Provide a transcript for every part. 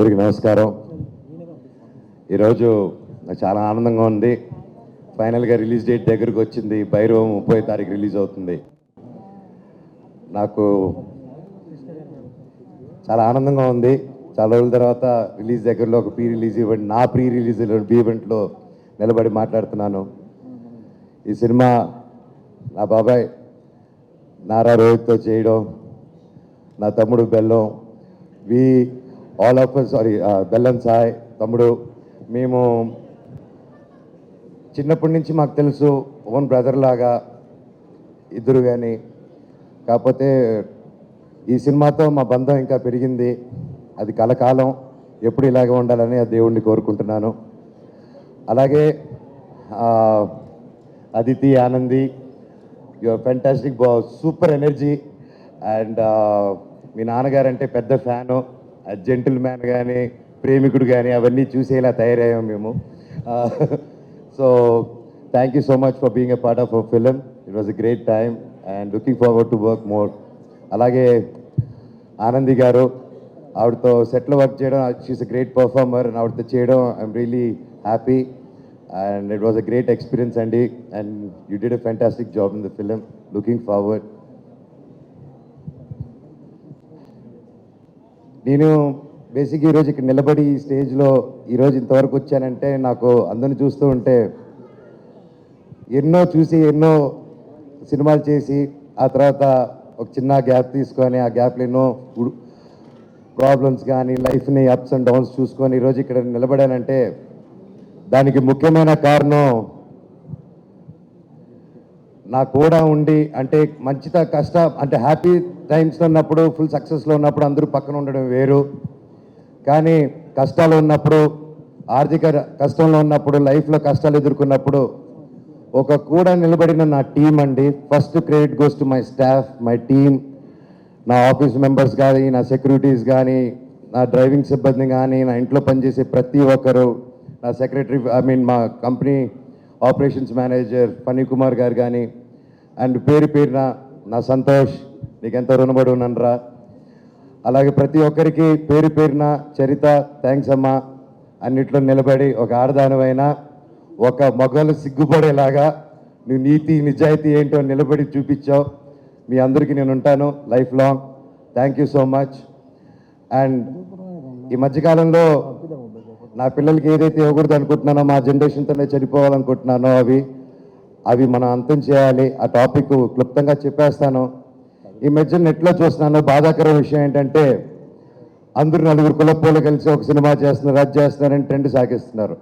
అందరికీ నమస్కారం. ఈరోజు నాకు చాలా ఆనందంగా ఉంది. ఫైనల్గా రిలీజ్ డేట్ దగ్గరకు వచ్చింది. భైరవం 30వ తారీఖు రిలీజ్ అవుతుంది. నాకు చాలా ఆనందంగా ఉంది. చాలా రోజుల తర్వాత రిలీజ్ దగ్గరలో ఒక ప్రీ రిలీజ్ ఈవెంట్, నా ప్రీ రిలీజ్ ఈవెంట్లో నిలబడి మాట్లాడుతున్నాను. ఈ సినిమా నా బాబాయ్ నారా రోహిత్తో చేయడం, నా తమ్ముడు బెల్లం, ఆల్ ఆఫ్ సారీ బెల్లం సాయ్ తమ్ముడు, మేము చిన్నప్పటి నుంచి మాకు తెలుసు, ఓన్ బ్రదర్ లాగా ఇద్దరు. కానీ కాకపోతే ఈ సినిమాతో మా బంధం ఇంకా పెరిగింది. అది కలకాలం ఎప్పుడు ఇలాగే ఉండాలని ఆ దేవుణ్ణి కోరుకుంటున్నాను. అలాగే Aditi, Anandi, your fantastic, super energy. And మీ నాన్నగారంటే పెద్ద ఫ్యాను. జెంటిల్ మ్యాన్ కానీ, ప్రేమికుడు కానీ అవన్నీ చూసేలా తయారయ్యాం మేము. So thank you so much for being a part of our film. It was a great time and looking forward to work more. అలాగే ఆనంది గారు, ఆవిడతో సెట్లో వర్క్ చేయడం, షీఈస్ ఎ గ్రేట్ పర్ఫార్మర్. ఆవిడతో చేయడం I'm really happy and it was a great experience అండి. And you did a fantastic job in the film. Looking forward. నేను బేసిక్గా ఈరోజు ఇక్కడ నిలబడి ఈ స్టేజ్లో ఈరోజు ఇంతవరకు వచ్చానంటే, నాకు అందరిని చూస్తూ ఉంటే, ఎన్నో చూసి ఎన్నో సినిమాలు చేసి ఆ తర్వాత ఒక చిన్న గ్యాప్ తీసుకొని, ఆ గ్యాప్లో ఎన్నో ప్రాబ్లమ్స్ కానీ, లైఫ్ని అప్స్ అండ్ డౌన్స్ చూసుకొని ఈరోజు ఇక్కడ నిలబడానంటే దానికి ముఖ్యమైన కారణం నా కూడా ఉండి, అంటే మంచిగా అంటే హ్యాపీ టైమ్స్లో ఉన్నప్పుడు, ఫుల్ సక్సెస్లో ఉన్నప్పుడు అందరూ పక్కన ఉండడం వేరు. కానీ కష్టాలు ఉన్నప్పుడు, ఆర్థిక కష్టంలో ఉన్నప్పుడు, లైఫ్లో కష్టాలు ఎదుర్కొన్నప్పుడు ఒక కూడా నిలబడిన నా టీం అండి. First credit goes to my staff, my team, నా ఆఫీస్ మెంబర్స్ కానీ, నా సెక్యూరిటీస్ కానీ, నా డ్రైవింగ్ సిబ్బంది కానీ, నా ఇంట్లో పనిచేసే ప్రతి ఒక్కరు, నా సెక్రటరీ, మా company operations manager Phani Kumar గారు కానీ, అండ్ పేరు పేరున నా సంతోష్, నీకెంత రుణపడి ఉన్నానరా. అలాగే ప్రతి ఒక్కరికి పేరు పేరున చరిత, థ్యాంక్స్ అమ్మా. అన్నిట్లో నిలబడి ఒక ఆడదానివైనా ఒక మగవాళ్ళు సిగ్గుపడేలాగా నువ్వు నీతి నిజాయితీ ఏంటో నిలబడి చూపించావు. మీ అందరికీ నేను ఉంటాను life long. Thank you so much. And ఈ మధ్యకాలంలో నా పిల్లలకి ఏదైతే ఇవ్వకూడదు అనుకుంటున్నానో, మా జనరేషన్తోనే చనిపోవాలనుకుంటున్నానో అవి మనం అంతం చేయాలి. ఆ టాపిక్ క్లుప్తంగా చెప్పేస్తాను. ఈ మధ్య నెట్లో చూస్తున్నాను, బాధాకర విషయం ఏంటంటే, అందరూ నలుగురు కులపోలు కలిసి ఒక సినిమా చేస్తున్నారు, అది చేస్తున్నారని ట్రెండ్ సాగిస్తున్నారు.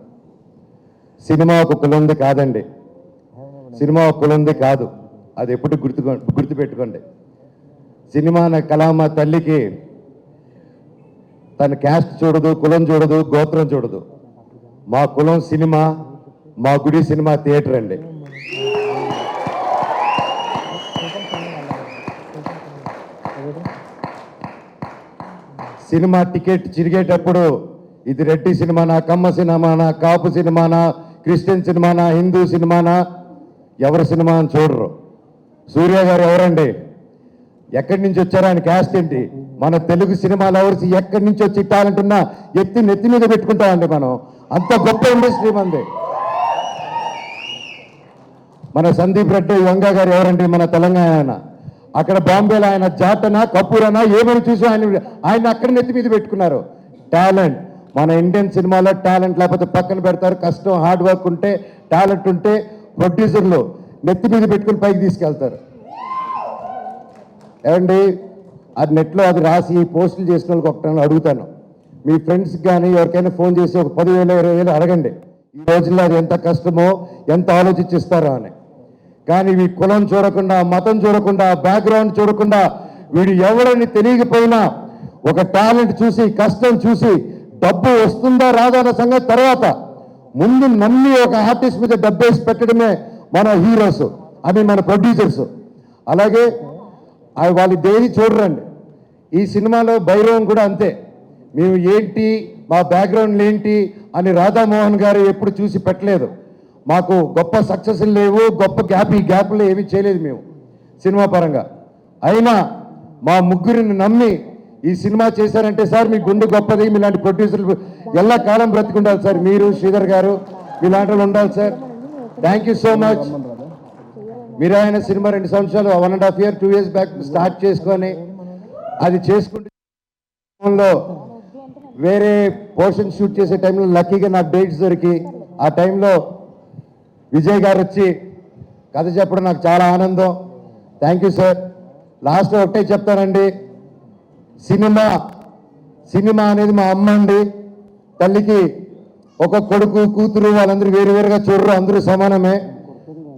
సినిమా ఒక కులంది కాదండి. సినిమా ఒక కులంది కాదు. అది ఎప్పుడు గుర్తుపెట్టుకోండి. సినిమా అనే కళ మా తల్లికి తన క్యాస్ట్ చూడదు, కులం చూడదు, గోత్రం చూడదు. మా కులం సినిమా, మా గుడి సినిమా థియేటర్ అండి. సినిమా టికెట్ చిరిగేటప్పుడు ఇది రెడ్డి సినిమానా, కమ్మ సినిమానా, కాపు సినిమానా, క్రిస్టియన్ సినిమానా, హిందూ సినిమానా, ఎవరి సినిమా అని చూడరు. సూర్య గారు ఎవరండి? ఎక్కడి నుంచి వచ్చారో, ఆయన క్యాస్ట్ ఏంటి? మన తెలుగు సినిమాలు ఎవరు ఎక్కడి నుంచి వచ్చి టాలెంట్ ఉన్నా నెత్తి మీద పెట్టుకుంటామండి మనం. అంత గొప్ప ఇండస్ట్రీ మంది. మన సందీప్ రెడ్డి వంగ గారు ఎవరండి? మన తెలంగాణ. అక్కడ బాంబేలో ఆయన జాతనా, కపూరనా ఏమని చూసి ఆయన అక్కడ నెత్తి మీద పెట్టుకున్నారు. టాలెంట్ మన ఇండియన్ సినిమాలో టాలెంట్ లేకపోతే పక్కన పెడతారు. కష్టం, హార్డ్ వర్క్ ఉంటే, టాలెంట్ ఉంటే ప్రొడ్యూసర్లు నెత్తి మీద పెట్టుకుని పైకి తీసుకెళ్తారు. ఏమండి, అది నెట్లో అది రాసి పోస్టులు చేసిన వాళ్ళకి ఒకటి అడుగుతాను, మీ ఫ్రెండ్స్కి కానీ ఎవరికైనా ఫోన్ చేసి ఒక 10,000 20,000 అడగండి. ఈ రోజుల్లో అది ఎంత కష్టమో, ఎంత ఆలోచించిస్తారో అని. కానీ వీ కులం చూడకుండా, మతం చూడకుండా, బ్యాక్గ్రౌండ్ చూడకుండా, వీడు ఎవరని తెలియకపోయినా ఒక టాలెంట్ చూసి, కష్టం చూసి, డబ్బు వస్తుందా రాదా అన్న సంగతి తర్వాత ముందు నమ్మి ఒక ఆర్టిస్ట్ మీద డబ్బేసి పెట్టడమే మన హీరోస్ అని, మన ప్రొడ్యూసర్స్. అలాగే వాళ్ళు దేని చూడరండి. ఈ సినిమాలో భైరవం కూడా అంతే. మేము ఏంటి, మా బ్యాక్గ్రౌండ్ ఏంటి అని రాధామోహన్ గారు ఎప్పుడు చూసి పెట్టలేదు. మాకు గొప్ప సక్సెస్లు లేవు, గొప్ప గ్యాప్లు ఏమీ చేయలేదు మేము సినిమా పరంగా. అయినా మా ముగ్గురిని నమ్మి ఈ సినిమా చేశారంటే సార్ మీ గుండె గొప్పది, మీలాంటి ప్రొడ్యూసర్లు ఎలా కాలం బ్రతికుండాలి సార్. మీరు శ్రీధర్ గారు మీలాంటి వాళ్ళు ఉండాలి sir. Thank you so much. మీరు ఆయన సినిమా 2 సంవత్సరాలు 1.5 year 2 years బ్యాక్ స్టార్ట్ చేసుకొని అది చేసుకుంటూ వేరే పోర్షన్ షూట్ చేసే టైంలో లక్కీగా నాకు డేట్స్ దొరికి ఆ టైంలో విజయ్ గారు వచ్చి కథ చెప్పడం నాకు చాలా ఆనందం. Thank you sir. లాస్ట్లో ఒకటే చెప్తానండి, సినిమా అనేది మా అమ్మ అండి. తల్లికి ఒక కొడుకు కూతురు వాళ్ళందరూ వేరువేరుగా చూడరు, అందరూ సమానమే.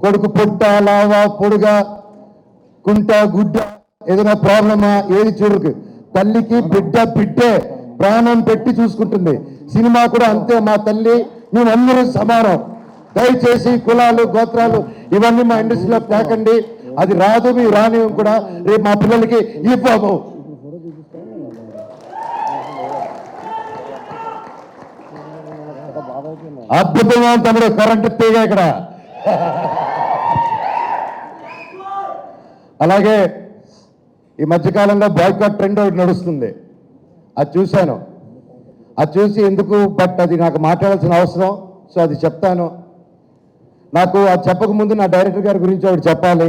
కొడుకు పుట్ట లావా పొడుగా కుంట గుడ్డ ఏదైనా ప్రాబ్లమా ఏది చూడరు. తల్లికి బిడ్డే ప్రాణం పెట్టి చూసుకుంటుంది. సినిమా కూడా అంతే. మా తల్లి మేమందరూ సమానం. దయచేసి కులాలు గోత్రాలు ఇవన్నీ మా ఇండస్ట్రీలో తేకండి. అది రాదు, మీరు రాని కూడా రేపు మా పిల్లలకి ఇవ్వము. అద్భుతంగా తమ్ముడు కరెంటు తీగ ఇక్కడ. అలాగే ఈ మధ్యకాలంలో బాయ్కాట్ ట్రెండ్ ఒకటి నడుస్తుంది. అది చూశాను. అది చూసి ఎందుకు, బట్ అది నాకు మాట్లాడాల్సిన అవసరం, సో అది చెప్తాను. నాకు అది చెప్పకముందు నా డైరెక్టర్ గారి గురించి ఒకటి చెప్పాలి.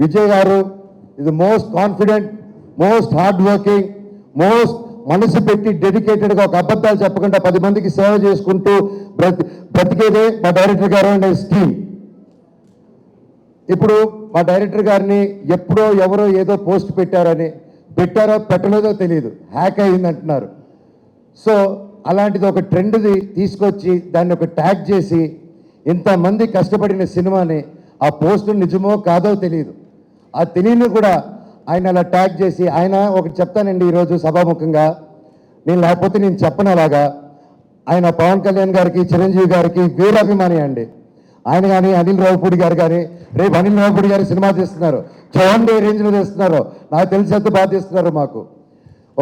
విజయ్ గారు ఇది most confident, most hard working, most మనసు పెట్టి డెడికేటెడ్గా ఒక అబద్ధాలు చెప్పకుండా 10 మందికి సేవ చేసుకుంటూ బ్రతికేదే మా డైరెక్టర్ గారు అనే స్కీమ్. ఇప్పుడు మా డైరెక్టర్ గారిని ఎప్పుడో ఎవరో ఏదో పోస్ట్ పెట్టారో పెట్టలేదో తెలియదు, హ్యాక్ అయింది అంటున్నారు. సో అలాంటిది ఒక ట్రెండ్ది తీసుకొచ్చి దాన్ని ఒక ట్యాగ్ చేసి ఇంతమంది కష్టపడిన సినిమాని ఆ పోస్ట్ నిజమో కాదో తెలియదు, ఆ తెలియని కూడా ఆయన అలా ట్యాగ్ చేసి, ఆయన ఒకటి చెప్తానండి ఈరోజు సభాముఖంగా, నేను లేకపోతే నేను చెప్పను అలాగా. ఆయన పవన్ కళ్యాణ్ గారికి చిరంజీవి గారికి వీరాభిమాని అండి. ఆయన కానీ అనిల్ రావుపూడి గారు కానీ, రేపు అనిల్ రావుపూడి గారు సినిమా తీస్తున్నారు, చూడండి ఏ రేంజ్లో తీస్తున్నారు, నాకు తెలిసి ఎంత బాగా తీస్తున్నారు. మాకు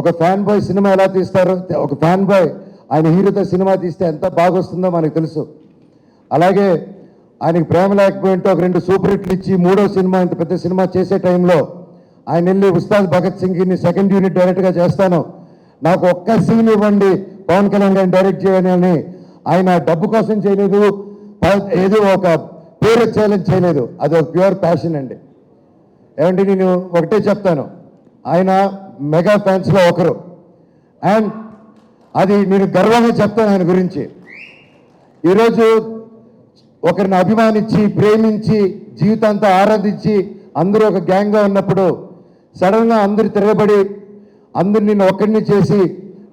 ఒక ఫ్యాన్ బాయ్ సినిమా ఎలా తీస్తారో, ఒక ఫ్యాన్ బాయ్ ఆయన హీరోతో సినిమా తీస్తే ఎంత బాగొస్తుందో మనకు తెలుసు. అలాగే ఆయనకి ప్రేమ లేకపోయింటే ఒక 2 సూపర్ హిట్లు ఇచ్చి 3వ సినిమా ఇంత పెద్ద సినిమా చేసే టైంలో ఆయన వెళ్ళి ఉస్తాద్ భగత్ సింగ్ని 2nd యూనిట్ డైరెక్ట్గా చేస్తాను, నాకు ఒక్క సీన్ ఇవ్వండి పవన్ కళ్యాణ్ గారిని డైరెక్ట్ చేయని అని. ఆయన డబ్బు కోసం చేయలేదు, ఏదో ఒక పేరు వచ్చేయాలని చేయలేదు, అది ఒక ప్యూర్ ప్యాషన్ అండి. ఏమంటే నేను ఒకటే చెప్తాను, ఆయన మెగా ఫ్యాన్స్లో ఒకరు, అండ్ అది నేను గర్వంగా చెప్తాను ఆయన గురించి. ఈరోజు ఒకరిని అభిమానించి ప్రేమించి జీవితాంతా ఆరాధించి అందరూ ఒక గ్యాంగ్గా ఉన్నప్పుడు సడన్గా అందరు తిరగబడి అందరు నిన్ను ఒక్కడిని చేసి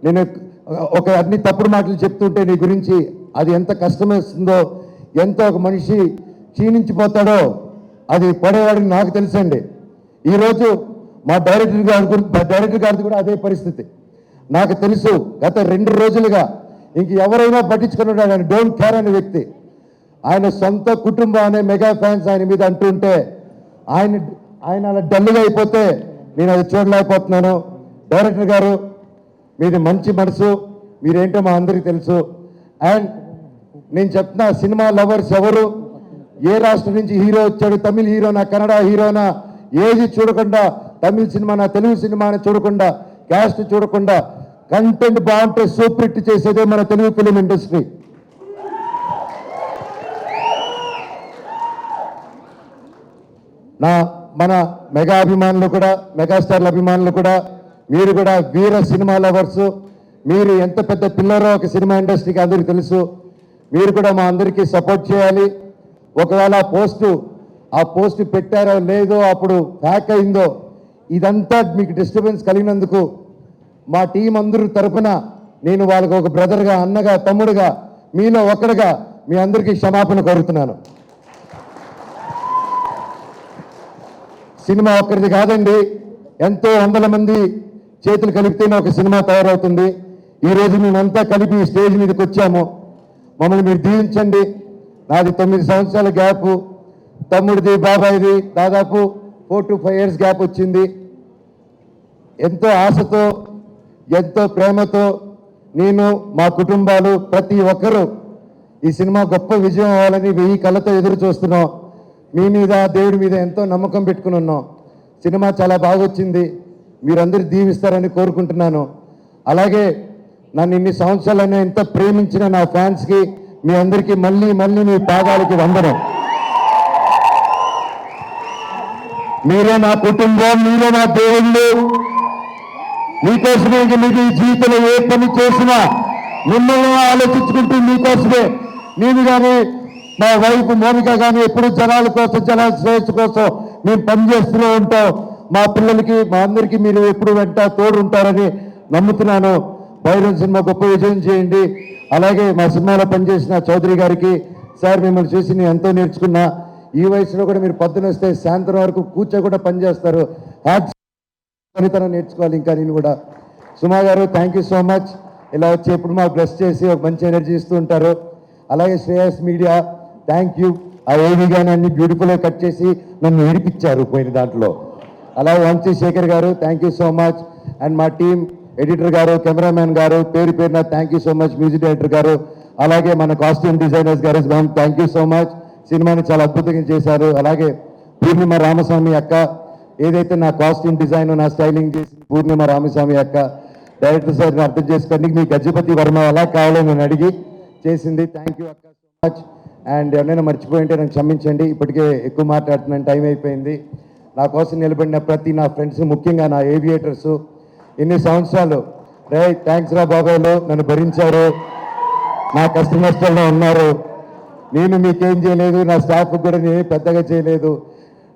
నేను ఒక అన్ని తప్పుడు మాటలు చెప్తుంటే నీ గురించి అది ఎంత కష్టమేస్తుందో, ఎంత ఒక మనిషి క్షీణించిపోతాడో అది పడేవాడికి నాకు తెలుసండి. ఈరోజు మా డైరెక్టర్ గారిది కూడా అదే పరిస్థితి నాకు తెలుసు. గత 2 రోజులుగా ఇంక ఎవరైనా పట్టించుకున్నాడు, ఆయన డోంట్ కేర్ అనే వ్యక్తి. ఆయన సొంత కుటుంబం అనే మెగా ఫ్యాన్స్ ఆయన మీద అంటుంటే ఆయన అలా డల్గా అయిపోతే నేను అది చూడలేకపోతున్నాను. డైరెక్టర్ గారు మీది మంచి మనసు, మీరేంటో మా అందరికీ తెలుసు. అండ్ నేను చెప్తున్నా, సినిమా లవర్స్ ఎవరు, ఏ రాష్ట్రం నుంచి హీరో వచ్చాడు, తమిళ హీరోనా కన్నడ హీరోనా ఏది చూడకుండా, తమిళ సినిమానా తెలుగు సినిమానా చూడకుండా, క్యాస్ట్ చూడకుండా కంటెంట్ బాగుంటే సూపర్ హిట్ చేసేదే మన తెలుగు ఫిలిం ఇండస్ట్రీ. మన మెగా అభిమానులు కూడా, మెగాస్టార్ల అభిమానులు కూడా, మీరు కూడా వీర సినిమా లవర్స్, మీరు ఎంత పెద్ద పిల్లరో ఒక సినిమా ఇండస్ట్రీకి అందరికీ తెలుసు. మీరు కూడా మా అందరికీ సపోర్ట్ చేయాలి. ఒకవేళ ఆ పోస్ట్ పెట్టారో లేదో, అప్పుడు హ్యాక్ అయిందో, ఇదంతా మీకు డిస్టర్బెన్స్ కలిగినందుకు మా టీం అందరూ తరఫున నేను వాళ్ళకి ఒక బ్రదర్గా, అన్నగా, తమ్ముడుగా, మీలో ఒకడుగా మీ అందరికీ క్షమాపణ కోరుతున్నాను. సినిమా ఒక్కరిది కాదండి, ఎంతో వందల మంది చేతులు కలిపితేనే ఒక సినిమా తయారవుతుంది. ఈరోజు మేమంతా కలిపి ఈ స్టేజ్ మీదకి వచ్చాము, మమ్మల్ని మీరు దీవించండి. నాది 9 సంవత్సరాల గ్యాప్, తమ్ముడిది బాబాయిది దాదాపు 4 to 5 years గ్యాప్ వచ్చింది. ఎంతో ఆశతో ఎంతో ప్రేమతో నేను, మా కుటుంబాలు ప్రతి ఒక్కరూ ఈ సినిమా గొప్ప విజయం అవ్వాలని 1000 కళ్ళతో ఎదురు చూస్తున్నాం. మీ మీద దేవుడి మీద ఎంతో నమ్మకం పెట్టుకుని ఉన్నాం. సినిమా చాలా బాగా వచ్చింది. మీరందరూ దీవిస్తారని కోరుకుంటున్నాను. అలాగే నన్ను ఇన్ని సంవత్సరాలను ఎంత ప్రేమించిన నా ఫ్యాన్స్కి మీ అందరికీ మళ్ళీ మళ్ళీ మీ పాదాలకి వందనం. మీరే నా కుటుంబం, మీరే నా దేవుళ్ళు. మీకోసమే మీకు ఈ జీవితంలో ఏ పని చేసినా మిమ్మల్ని ఆలోచించుకుంటూ మీకోసమే నేను కానీ మా వైఫ్ మోనిక కానీ ఎప్పుడు జనాల కోసం, జనాల శ్రేయస్సు కోసం మేము పనిచేస్తూనే ఉంటాం. మా పిల్లలకి, మా అందరికీ మీరు ఎప్పుడు వెంట తోడు ఉంటారని నమ్ముతున్నాను. భైరవ్ సినిమా గొప్ప విజయం చేయండి. అలాగే మా సినిమాలో పనిచేసిన చౌదరి గారికి, సార్ మిమ్మల్ని చూసి నేను ఎంతో నేర్చుకున్నా. ఈ వయసులో కూడా మీరు పొద్దున వస్తే సాయంత్రం వరకు కూడా పనిచేస్తారు. పనితనం నేర్చుకోవాలి ఇంకా నేను కూడా. సుమా గారు థ్యాంక్ యూ సో మచ్. ఇలా వచ్చి ఎప్పుడు మాకు బ్లెస్ చేసి ఒక మంచి ఎనర్జీ ఇస్తూ ఉంటారు. అలాగే శ్రేయస్ మీడియా థ్యాంక్ యూ. ఆ ఏవి కానీ అన్ని బ్యూటిఫుల్గా కట్ చేసి నన్ను ఏడిపించారు పోయిన దాంట్లో. అలాగే వంశీ శేఖర్ గారు thank you so much. And మా టీం ఎడిటర్ గారు, కెమెరామ్యాన్ గారు, పేరు పేరున thank you so much. Music director గారు, అలాగే మన కాస్ట్యూమ్ డిజైనర్స్ గారు ma'am thank you so much. సినిమాని చాలా అద్భుతంగా చేశారు. అలాగే పూర్ణిమ రామస్వామి అక్క, ఏదైతే నా కాస్ట్యూమ్ డిజైన్, నా స్టైలింగ్ చేసి పూర్ణిమ రామస్వామి అక్క, డైరెక్టర్ సార్ని అర్థం చేసుకోండి. మీ గజపతి వర్మ అలా కావాలని నేను అడిగి చేసింది. థ్యాంక్ యూ అక్క సో మచ్. అండ్ ఎవరైనా మర్చిపోయింటే నాకు క్షమించండి. ఇప్పటికే ఎక్కువ మాట్లాడుతున్నాను, టైం అయిపోయింది. నా కోసం నిలబడిన ప్రతి నా ఫ్రెండ్స్, ముఖ్యంగా నా ఏవియేటర్స్, ఇన్ని సంవత్సరాలు థ్యాంక్స్ రా బాబాయ్లు, నన్ను భరించారు, నా కష్ట నష్టాల్లో ఉన్నారు. నేను మీకేం చేయలేదు, నా స్టాఫ్ కూడా నేను పెద్దగా చేయలేదు.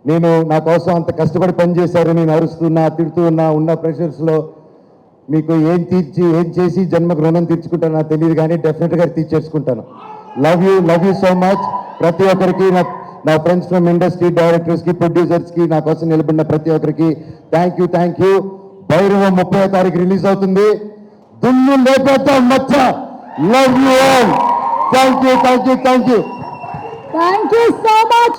నేను నా కోసం అంత కష్టపడి పనిచేశారు. నేను అరుస్తున్నా, తిడుతున్నా, ఉన్న ప్రెషర్స్లో మీకు ఏం చేసి జన్మకు రుణం తీర్చుకుంటాను నాకు తెలియదు, కానీ డెఫినెట్గా తీర్చేసుకుంటాను. Love you so much. ప్రతి ఒక్కరికి, నా ఫ్రెండ్స్ ఫ్రమ్ ఇండస్ట్రీ, డైరెక్టర్స్కి, ప్రొడ్యూసర్స్కి, నా కోసం నిలబడిన ప్రతి ఒక్కరికి థ్యాంక్ యూ. భైరవ 30వ తారీఖు రిలీజ్ అవుతుంది. దుమ్ము లేపేద్దాం మచ్చ. Love you all. Thank you so much.